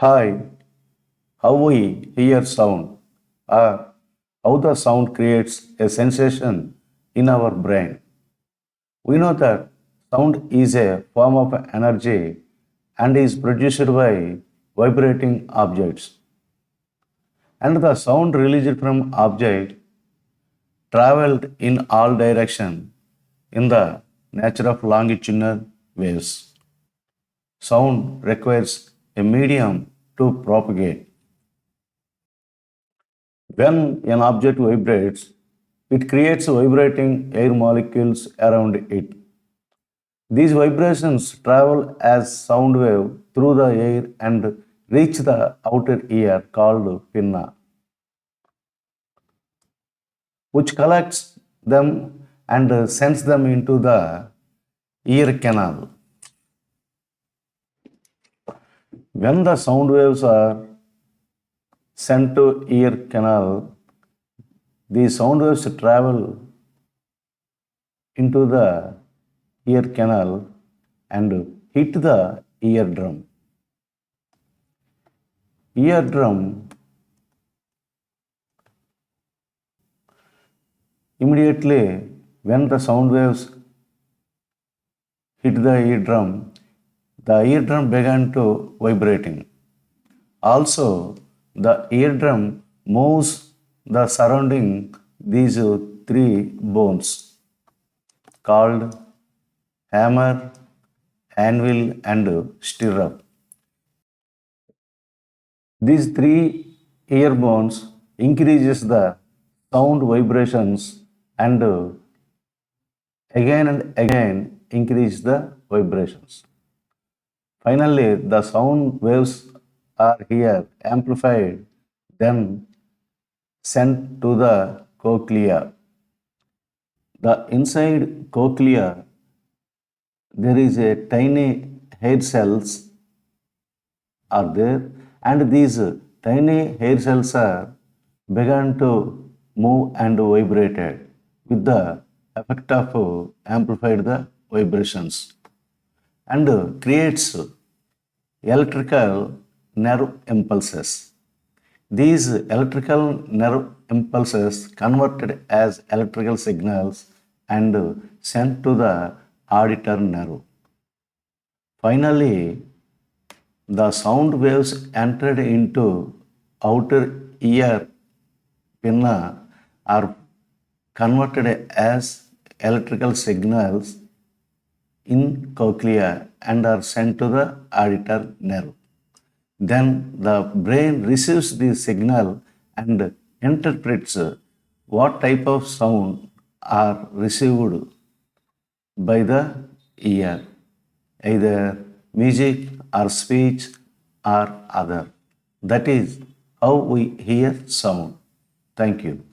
Hi, how we hear sound or how the sound creates a sensation in our brain. We know that sound is a form of energy and is produced by vibrating objects. And the sound released from object traveled in all direction in the nature of longitudinal waves. Sound requires a medium to propagate. When an object vibrates, it creates vibrating air molecules around it. These vibrations travel as sound wave through the air and reach the outer ear called pinna, which collects them and sends them into the ear canal. When the sound waves are sent to ear canal, the sound waves travel into the ear canal and hit the eardrum. Eardrum immediately when the sound waves hit the eardrum began to vibrating. Also, the eardrum moves the surrounding these three bones called hammer, anvil, and stirrup. These three ear bones increases the sound vibrations and again and again increase the vibrations. Finally, the sound waves are here amplified, then sent to the cochlea. The inside cochlea there is a tiny hair cells are there, and these tiny hair cells are began to move and vibrated with the effect of amplified the vibrations and creates electrical nerve impulses. These electrical nerve impulses converted as electrical signals and sent to the auditory nerve. Finally, the sound waves entered into outer ear pinna are converted as electrical signals in cochlea and are sent to the auditory nerve. Then the brain receives the signal and interprets what type of sound are received by the ear, either music or speech or other. That is how we hear sound. Thank you.